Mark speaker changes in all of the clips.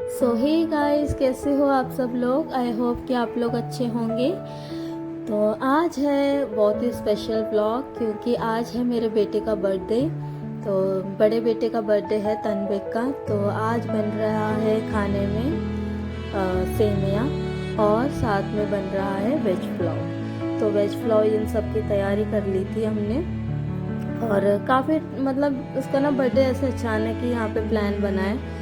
Speaker 1: सो hey guys, कैसे हो आप सब लोग। आई होप कि आप लोग अच्छे होंगे। तो आज है बहुत ही स्पेशल व्लॉग, क्योंकि आज है मेरे बेटे का बर्थडे। तो बड़े बेटे का बर्थडे है तन्विक का। तो आज बन रहा है खाने में सेमिया, और साथ में बन रहा है वेज पुलाव। तो वेज पुलाव इन सब की तैयारी कर ली थी हमने। और काफ़ी मतलब उसका ना बर्थडे ऐसे अचानक ही यहाँ पे प्लान बना है,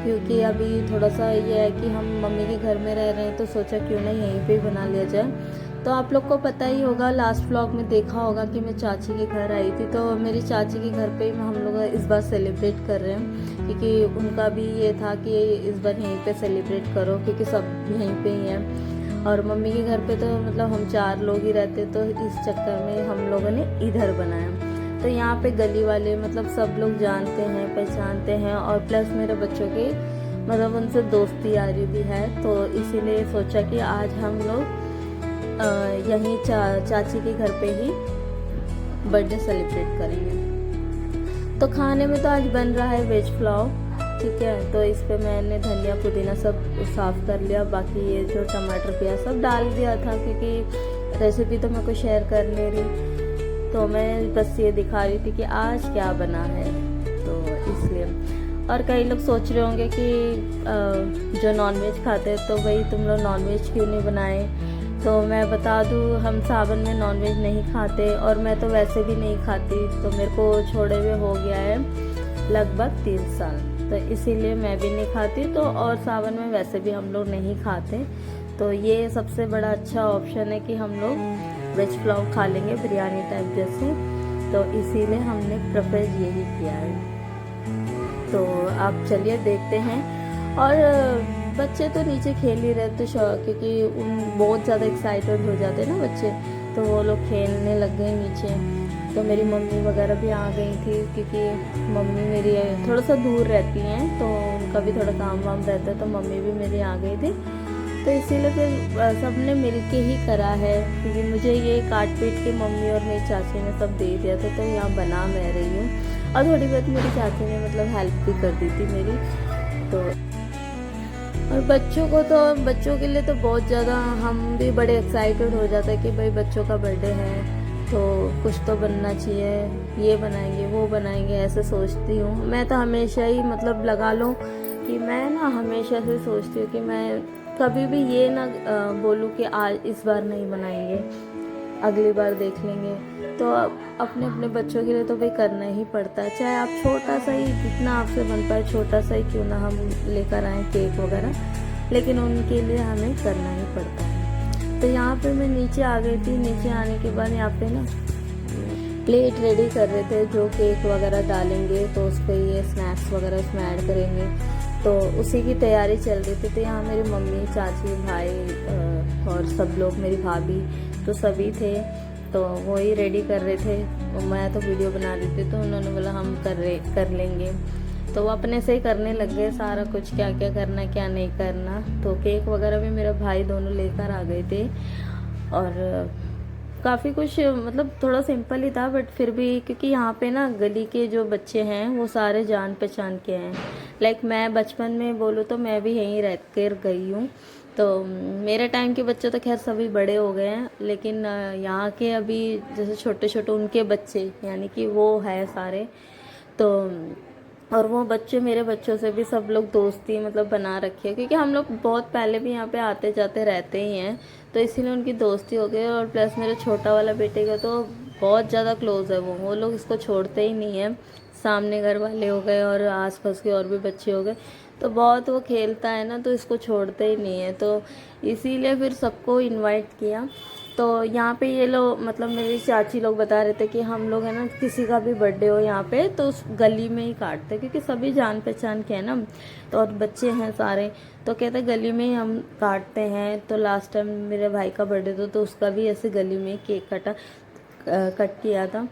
Speaker 1: क्योंकि अभी थोड़ा सा ये है कि हम मम्मी के घर में रह रहे हैं, तो सोचा क्यों ना यहीं पे ही बना लिया जाए। तो आप लोग को पता ही होगा, लास्ट व्लॉग में देखा होगा कि मैं चाची के घर आई थी। तो मेरी चाची के घर पे ही हम लोग इस बार सेलिब्रेट कर रहे हैं, क्योंकि उनका भी ये था कि इस बार यहीं पे सेलिब्रेट करो, क्योंकि सब यहीं पे ही हैं। और मम्मी के घर पे तो मतलब हम 4 लोग ही रहते, तो इस चक्कर में हम लोगों ने इधर बनाया। तो यहाँ पे गली वाले मतलब सब लोग जानते हैं, पहचानते हैं, और प्लस मेरे बच्चों की मतलब उनसे दोस्ती यारी भी है। तो इसीलिए सोचा कि आज हम लोग यहीं चाची के घर पे ही बर्थडे सेलिब्रेट करेंगे। तो खाने में तो आज बन रहा है वेज पुलाव, ठीक है। तो इस पे मैंने धनिया पुदीना सब साफ़ कर लिया, बाकी ये जो टमाटर प्याज सब डाल दिया था, क्योंकि रेसिपी तो मैं कोई शेयर कर नहीं रही। तो मैं बस ये दिखा रही थी कि आज क्या बना है, तो इसलिए। और कई लोग सोच रहे होंगे कि जो नॉनवेज खाते हैं तो भाई तुम लोग नॉनवेज क्यों नहीं बनाए। तो मैं बता दूँ, हम सावन में नॉनवेज नहीं खाते, और मैं तो वैसे भी नहीं खाती। तो मेरे को छोड़े हुए हो गया है लगभग 3 साल, तो इसीलिए मैं भी नहीं खाती। तो और सावन में वैसे भी हम लोग नहीं खाते। तो ये सबसे बड़ा अच्छा ऑप्शन है कि हम लोग वेज पुलाव खा लेंगे बिरयानी टाइप जैसे। तो इसीलिए हमने प्रेफर यही किया है। तो आप चलिए देखते हैं। और बच्चे तो नीचे खेल ही रहे थे, क्योंकि उन बहुत ज़्यादा एक्साइटेड हो जाते हैं ना बच्चे, तो वो लोग खेलने लग गए नीचे। तो मेरी मम्मी वगैरह भी आ गई थी, क्योंकि मम्मी मेरी थोड़ा सा दूर रहती हैं, तो उनका भी थोड़ा काम वाम रहता है। तो मम्मी भी मेरी आ गई थी। तो इसीलिए फिर सबने मिलके ही करा है, क्योंकि मुझे ये काट पीट के मम्मी और मेरी चाची ने सब दे दिया था। तो यहाँ बना मैं रही हूँ, और थोड़ी बहुत मेरी चाची ने मतलब हेल्प भी कर दी थी मेरी। तो और बच्चों के लिए तो बहुत ज़्यादा हम भी बड़े एक्साइटेड हो जाते हैं कि भाई बच्चों का बर्थडे है, तो कुछ तो बनना चाहिए, ये बनाएंगे वो बनाएंगे, ऐसे सोचती हूँ मैं। तो हमेशा ही मतलब लगा लो कि मैं ना हमेशा से सोचती हूँ कि मैं कभी भी ये ना बोलूँ कि आज इस बार नहीं बनाएंगे, अगली बार देख लेंगे। तो अपने अपने बच्चों के लिए तो भाई करना ही पड़ता है, चाहे आप छोटा सा ही, जितना आपसे बन पाए छोटा सा ही क्यों ना हम लेकर आएँ केक वगैरह, लेकिन उनके लिए हमें करना ही पड़ता है। तो यहाँ पे मैं नीचे आ गई थी। नीचे आने के बाद यहाँ पे ना प्लेट रेडी कर रहे थे, जो केक वगैरह डालेंगे, तो उस पर ये स्नैक्स वगैरह उसमें ऐड करेंगे। तो उसी की तैयारी चल रही थी। तो यहाँ मेरी मम्मी, चाची, भाई और सब लोग, मेरी भाभी, तो सभी थे। तो वही रेडी कर रहे थे। मैं तो वीडियो बना रही थी, तो उन्होंने बोला हम कर लेंगे। तो वो अपने से ही करने लग गए सारा कुछ, क्या क्या करना क्या नहीं करना। तो केक वगैरह भी मेरा भाई दोनों लेकर आ गए थे। और काफ़ी कुछ मतलब थोड़ा सिंपल ही था, बट फिर भी, क्योंकि यहाँ पे ना गली के जो बच्चे हैं वो सारे जान पहचान के हैं। लाइक मैं बचपन में बोलूँ तो मैं भी यहीं रह कर गई हूँ। तो मेरे टाइम के बच्चे तो खैर सभी बड़े हो गए हैं, लेकिन यहाँ के अभी जैसे छोटे छोटे उनके बच्चे, यानी कि वो है सारे। तो और वो बच्चे मेरे बच्चों से भी सब लोग दोस्ती मतलब बना रखी है, क्योंकि हम लोग बहुत पहले भी यहाँ पे आते जाते रहते ही हैं। तो इसीलिए उनकी दोस्ती हो गई। और प्लस मेरे छोटा वाला बेटे का तो बहुत ज़्यादा क्लोज है वो लोग इसको छोड़ते ही नहीं है। सामने घर वाले हो गए और आसपास के और भी बच्चे हो गए, तो बहुत वो खेलता है ना, तो इसको छोड़ते ही नहीं है। तो इसीलिए फिर सबको इनवाइट किया। तो यहाँ पे ये लोग मतलब मेरी चाची लोग बता रहे थे कि हम लोग है ना, किसी का भी बर्थडे हो यहाँ पे तो उस गली में ही काटते, क्योंकि सभी जान पहचान के हैं ना, तो और बच्चे हैं सारे। तो कहते गली में ही हम काटते हैं। तो लास्ट टाइम मेरे भाई का बर्थडे था, तो उसका भी ऐसे गली में केक कट किया था।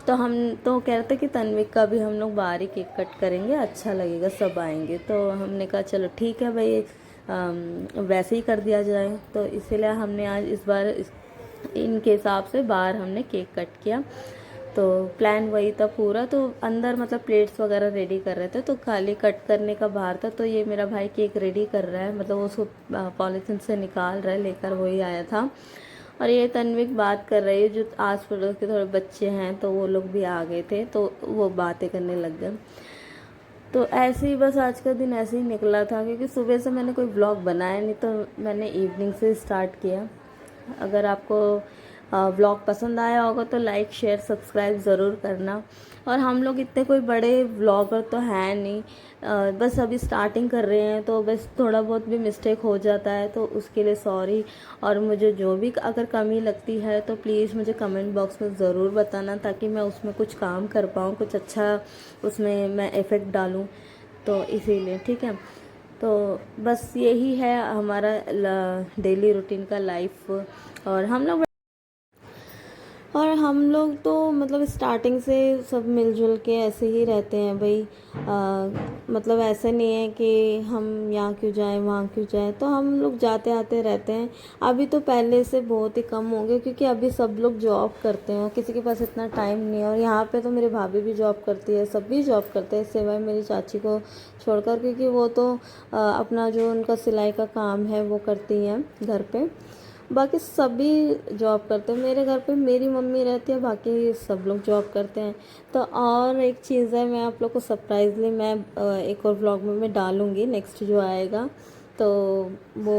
Speaker 1: तो हम तो कह रहे थे कि तन्विक का भी हम लोग बाहर ही केक कट करेंगे, अच्छा लगेगा, सब आएंगे। तो हमने कहा चलो ठीक है भाई, वैसे ही कर दिया जाए। तो इसीलिए हमने आज इस बार इनके हिसाब से बाहर हमने केक कट किया। तो प्लान वही था पूरा। तो अंदर मतलब प्लेट्स वगैरह रेडी कर रहे थे, तो खाली कट करने का बाहर था। तो ये मेरा भाई केक रेडी कर रहा है, मतलब उसको पॉलीथीन से निकाल रहा है, लेकर वही आया था। और ये तन्विक बात कर रही है, जो आस पड़ोस के थोड़े बच्चे हैं तो वो लोग भी आ गए थे, तो वो बातें करने लग गए। तो ऐसे ही बस आज का दिन ऐसे ही निकला था, क्योंकि सुबह से मैंने कोई व्लॉग बनाया नहीं, तो मैंने इवनिंग से स्टार्ट किया। अगर आपको व्लॉग पसंद आया होगा तो लाइक शेयर सब्सक्राइब ज़रूर करना। और हम लोग इतने कोई बड़े व्लॉगर तो हैं नहीं, बस अभी स्टार्टिंग कर रहे हैं, तो बस थोड़ा बहुत भी मिस्टेक हो जाता है, तो उसके लिए सॉरी। और मुझे जो भी अगर कमी लगती है तो प्लीज़ मुझे कमेंट बॉक्स में ज़रूर बताना, ताकि मैं उसमें कुछ काम कर पाऊँ, कुछ अच्छा उसमें मैं इफ़ेक्ट डालूँ। तो इसीलिए ठीक है। तो बस यही है हमारा डेली रूटीन का लाइफ। और हम लोग तो मतलब स्टार्टिंग से सब मिलजुल के ऐसे ही रहते हैं भाई। मतलब ऐसे नहीं है कि हम यहाँ क्यों जाएं वहाँ क्यों जाएं, तो हम लोग जाते आते रहते हैं। अभी तो पहले से बहुत ही कम हो गए, क्योंकि अभी सब लोग जॉब करते हैं, किसी के पास इतना टाइम नहीं है। और यहाँ पे तो मेरी भाभी भी जॉब करती है, सब भी जॉब करते हैं, सिवाय मेरी चाची को छोड़कर, क्योंकि वो तो अपना जो उनका सिलाई का काम है वो करती हैं घर पे। बाकी सभी जॉब करते हैं। मेरे घर पे मेरी मम्मी रहती है, बाकी सब लोग जॉब करते हैं। तो और एक चीज़ है, मैं आप लोग को सरप्राइजली मैं एक और व्लॉग में मैं डालूँगी, नेक्स्ट जो आएगा तो वो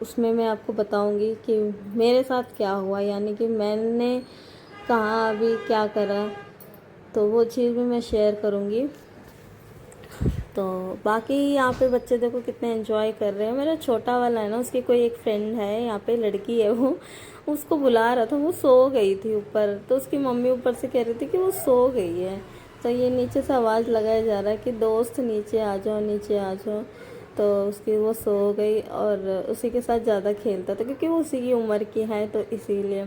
Speaker 1: उसमें मैं आपको बताऊँगी कि मेरे साथ क्या हुआ, यानी कि मैंने कहाँ अभी क्या करा, तो वो चीज़ भी मैं शेयर करूँगी। तो बाकी यहाँ पे बच्चे देखो कितने एंजॉय कर रहे हैं। मेरा छोटा वाला है ना, उसकी कोई एक फ्रेंड है यहाँ पे, लड़की है, वो उसको बुला रहा था, वो सो गई थी ऊपर, तो उसकी मम्मी ऊपर से कह रही थी कि वो सो गई है। तो ये नीचे से आवाज़ लगाया जा रहा है कि दोस्त नीचे आ जाओ, नीचे आ जाओ। तो उसकी वो सो गई, और उसी के साथ ज़्यादा खेलता था, क्योंकि वो उसी की उम्र की है, तो इसीलिए।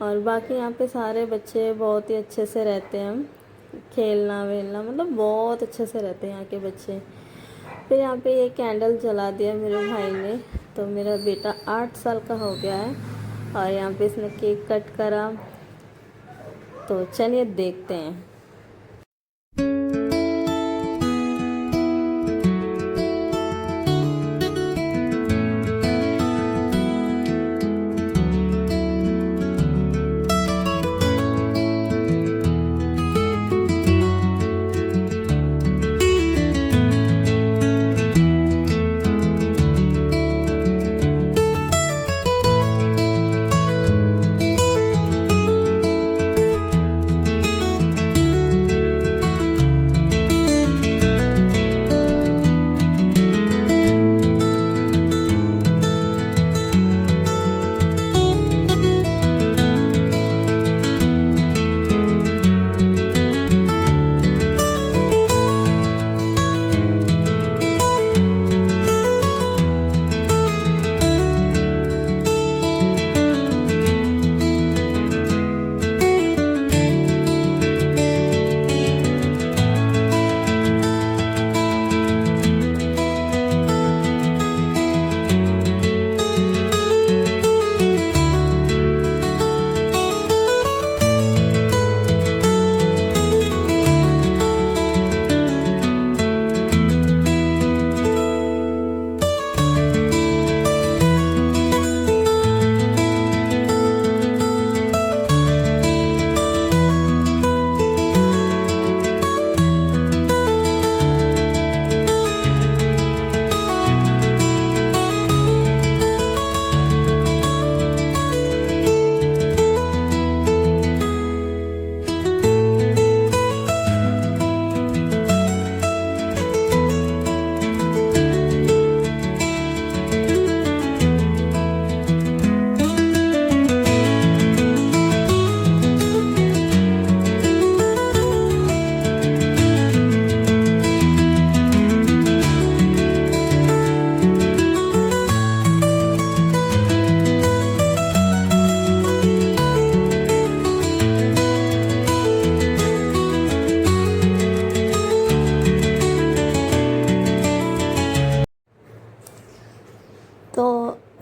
Speaker 1: और बाकी यहाँ पे सारे बच्चे बहुत ही अच्छे से रहते हैं, खेलना वेलना मतलब बहुत अच्छे से रहते हैं यहाँ के बच्चे। फिर यहाँ पे ये कैंडल जला दिया मेरे भाई ने, तो मेरा बेटा 8 साल का हो गया है, और यहाँ पे इसने केक कट करा। तो चलिए देखते हैं।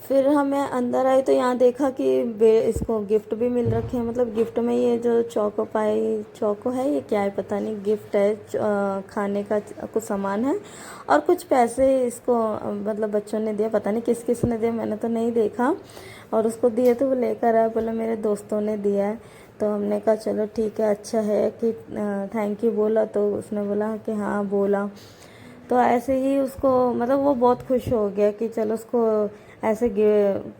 Speaker 1: फिर हमें अंदर आए तो यहाँ देखा कि इसको गिफ्ट भी मिल रखे हैं, मतलब गिफ्ट में ये जो चोको पाई, चोको है ये क्या है पता नहीं, गिफ्ट है खाने का कुछ सामान है और कुछ पैसे इसको मतलब बच्चों ने दिया, पता नहीं किस किस ने दिया, मैंने तो नहीं देखा। और उसको दिए तो वो लेकर आया, बोला मेरे दोस्तों ने दिया है। तो हमने कहा चलो ठीक है, अच्छा है कि थैंक यू बोला, तो उसने बोला कि हाँ बोला। तो ऐसे ही उसको मतलब वो बहुत खुश हो गया कि चलो उसको ऐसे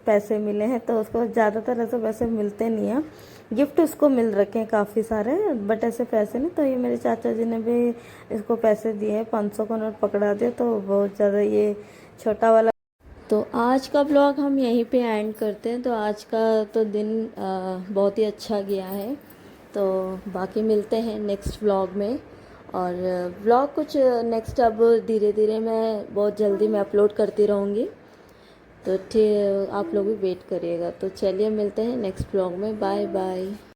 Speaker 1: पैसे मिले हैं, तो उसको ज़्यादातर ऐसे पैसे मिलते नहीं हैं, गिफ्ट उसको मिल रखे हैं काफ़ी सारे, बट ऐसे पैसे नहीं। तो ये मेरे चाचा जी ने भी इसको पैसे दिए हैं, 500 का नोट पकड़ा दिया, तो बहुत ज़्यादा ये छोटा वाला। तो आज का ब्लॉग हम यहीं पे एंड करते हैं। तो आज का तो दिन बहुत ही अच्छा गया है। तो बाकी मिलते हैं नेक्स्ट ब्लॉग में। और ब्लॉग कुछ नेक्स्ट अब धीरे धीरे मैं बहुत जल्दी मैं अपलोड करती रहूँगी, तो ठीक आप लोग भी वेट करिएगा। तो चलिए मिलते हैं नेक्स्ट ब्लॉग में, बाय बाय।